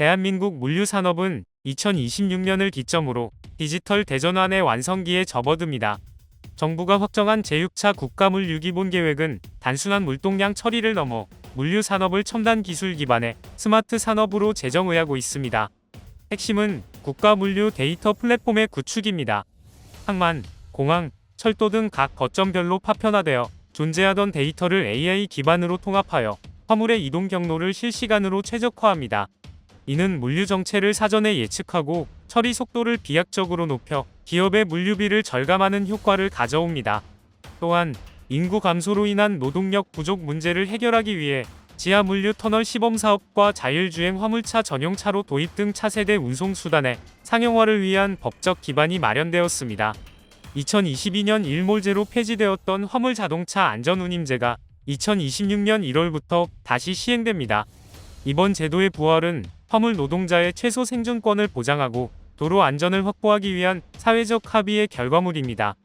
대한민국 물류산업은 2026년을 기점으로 디지털 대전환의 완성기에 접어듭니다. 정부가 확정한 제6차 국가물류기본계획은 단순한 물동량 처리를 넘어 물류산업을 첨단 기술 기반의 스마트 산업으로 재정의하고 있습니다. 핵심은 국가물류 데이터 플랫폼의 구축입니다. 항만, 공항, 철도 등 각 거점별로 파편화되어 존재하던 데이터를 AI 기반으로 통합하여 화물의 이동 경로를 실시간으로 최적화합니다. 이는 물류 정체를 사전에 예측하고 처리 속도를 비약적으로 높여 기업의 물류비를 절감하는 효과를 가져옵니다. 또한 인구 감소로 인한 노동력 부족 문제를 해결하기 위해 지하 물류 터널 시범 사업과 자율주행 화물차 전용차로 도입 등 차세대 운송수단의 상용화를 위한 법적 기반이 마련되었습니다. 2022년 일몰제로 폐지되었던 화물 자동차 안전운임제가 2026년 1월부터 다시 시행됩니다. 이번 제도의 부활은 화물 노동자의 최소 생존권을 보장하고 도로 안전을 확보하기 위한 사회적 합의의 결과물입니다.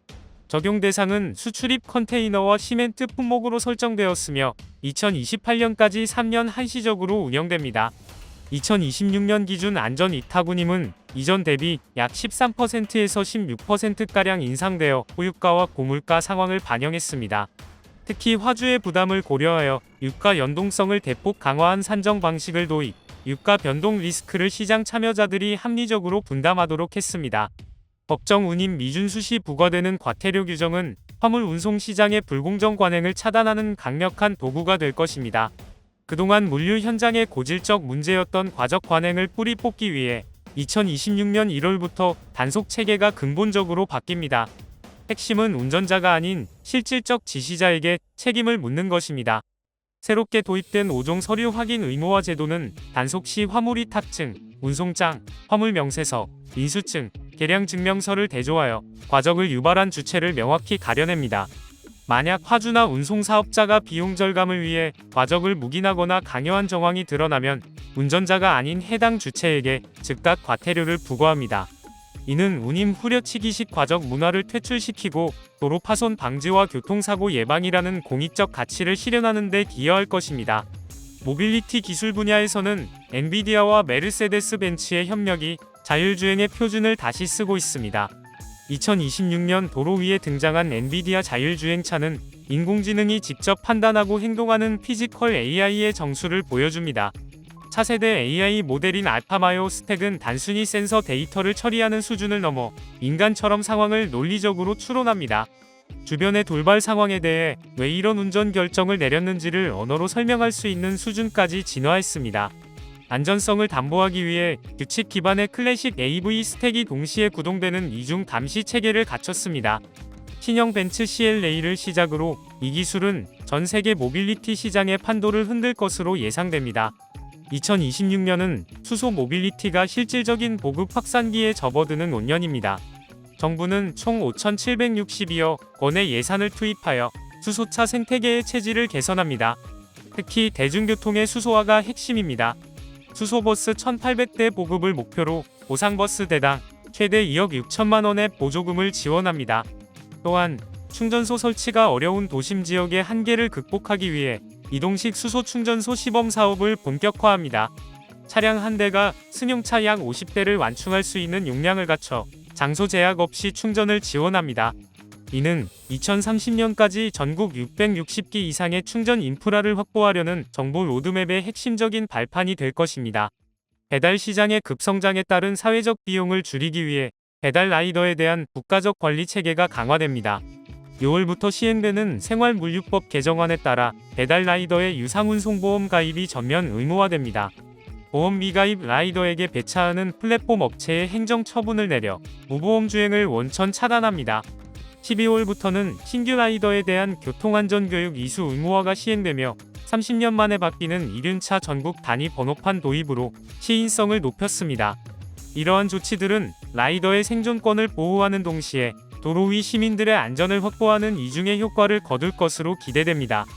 적용 대상은 수출입 컨테이너와 시멘트 품목으로 설정되었으며 2028년까지 3년 한시적으로 운영됩니다. 2026년 기준 안전 이탁운임은 이전 대비 약 13%에서 16%가량 인상되어 고유가와 고물가 상황을 반영했습니다. 특히 화주의 부담을 고려하여 유가 연동성을 대폭 강화한 산정 방식을 도입, 유가 변동 리스크를 시장 참여자들이 합리적으로 분담하도록 했습니다. 법정 운임 미준수 시 부과되는 과태료 규정은 화물 운송 시장의 불공정 관행을 차단하는 강력한 도구가 될 것입니다. 그동안 물류 현장의 고질적 문제였던 과적 관행을 뿌리 뽑기 위해 2026년 1월부터 단속 체계가 근본적으로 바뀝니다. 핵심은 운전자가 아닌 실질적 지시자에게 책임을 묻는 것입니다. 새롭게 도입된 5종 서류 확인 의무화 제도는 단속 시 화물이 탑증, 운송장, 화물 명세서, 인수증, 계량 증명서를 대조하여 과적을 유발한 주체를 명확히 가려냅니다. 만약 화주나 운송사업자가 비용 절감을 위해 과적을 묵인하거나 강요한 정황이 드러나면 운전자가 아닌 해당 주체에게 즉각 과태료를 부과합니다. 이는 운임 후려치기식 과적 문화를 퇴출시키고 도로 파손 방지와 교통사고 예방이라는 공익적 가치를 실현하는 데 기여할 것입니다. 모빌리티 기술 분야에서는 엔비디아와 메르세데스 벤츠의 협력이 자율주행의 표준을 다시 쓰고 있습니다. 2026년 도로 위에 등장한 엔비디아 자율주행차는 인공지능이 직접 판단하고 행동하는 피지컬 AI의 정수를 보여줍니다. 차세대 AI 모델인 알파마요 스택은 단순히 센서 데이터를 처리하는 수준을 넘어 인간처럼 상황을 논리적으로 추론합니다. 주변의 돌발 상황에 대해 왜 이런 운전 결정을 내렸는지를 언어로 설명할 수 있는 수준까지 진화했습니다. 안전성을 담보하기 위해 규칙 기반의 클래식 AV 스택이 동시에 구동되는 이중 감시 체계를 갖췄습니다. 신형 벤츠 CLA를 시작으로 이 기술은 전 세계 모빌리티 시장의 판도를 흔들 것으로 예상됩니다. 2026년은 수소 모빌리티가 실질적인 보급 확산기에 접어드는 5년입니다. 정부는 총 5,762억 원의 예산을 투입하여 수소차 생태계의 체질을 개선합니다. 특히 대중교통의 수소화가 핵심입니다. 수소버스 1,800대 보급을 목표로 보상버스 대당 최대 2억 6천만 원의 보조금을 지원합니다. 또한 충전소 설치가 어려운 도심 지역의 한계를 극복하기 위해 이동식 수소 충전소 시범 사업을 본격화합니다. 차량 한 대가 승용차 약 50대를 완충할 수 있는 용량을 갖춰 장소 제약 없이 충전을 지원합니다. 이는 2030년까지 전국 660기 이상의 충전 인프라를 확보하려는 정부 로드맵의 핵심적인 발판이 될 것입니다. 배달 시장의 급성장에 따른 사회적 비용을 줄이기 위해 배달 라이더에 대한 국가적 관리 체계가 강화됩니다. 6월부터 시행되는 생활물류법 개정안에 따라 배달 라이더의 유상운송보험 가입이 전면 의무화됩니다. 보험 미가입 라이더에게 배차하는 플랫폼 업체에 행정처분을 내려 무보험 주행을 원천 차단합니다. 12월부터는 신규 라이더에 대한 교통안전교육 이수 의무화가 시행되며 30년 만에 바뀌는 이륜차 전국 단위 번호판 도입으로 시인성을 높였습니다. 이러한 조치들은 라이더의 생존권을 보호하는 동시에 도로 위 시민들의 안전을 확보하는 이중의 효과를 거둘 것으로 기대됩니다.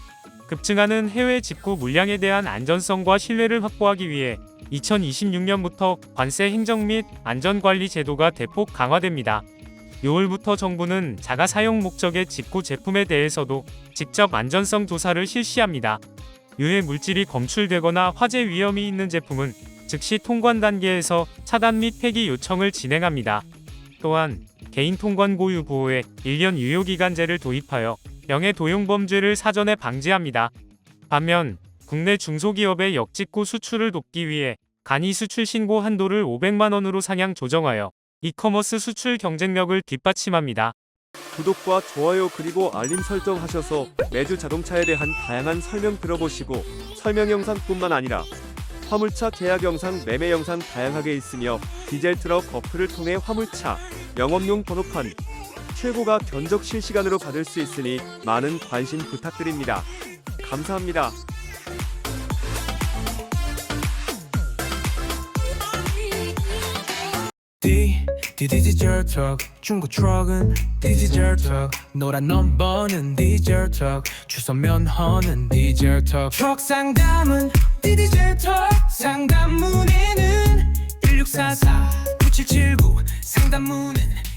급증하는 해외 직구 물량에 대한 안전성과 신뢰를 확보하기 위해 2026년부터 관세 행정 및 안전관리 제도가 대폭 강화됩니다. 6월부터 정부는 자가 사용 목적의 직구 제품에 대해서도 직접 안전성 조사를 실시합니다. 유해 물질이 검출되거나 화재 위험이 있는 제품은 즉시 통관 단계에서 차단 및 폐기 요청을 진행합니다. 또한 개인 통관 고유 보호에 1년 유효기간제를 도입하여 명예도용범죄를 사전에 방지합니다. 반면 국내 중소기업의 역직구 수출을 돕기 위해 간이 수출 신고 한도를 500만 원으로 상향 조정하여 이커머스 수출 경쟁력을 뒷받침합니다. 구독과 좋아요 그리고 알림 설정하셔서 매주 자동차에 대한 다양한 설명 들어보시고 설명 영상뿐만 아니라 화물차 계약 영상, 매매 영상 다양하게 있으며 디젤 트럭 어플을 통해 화물차 영업용 번호판 최고가 견적 실시간으로 받을 수 있으니 많은 관심 부탁드립니다. 감사합니다. 디지털 턱 중고 트럭은 디지털 턱 노란 넘버는 디지털 턱 주소 면허는 디지털 턱 트럭 상담은 디지털 턱 상담 문의는 1644-9779 상담 문의는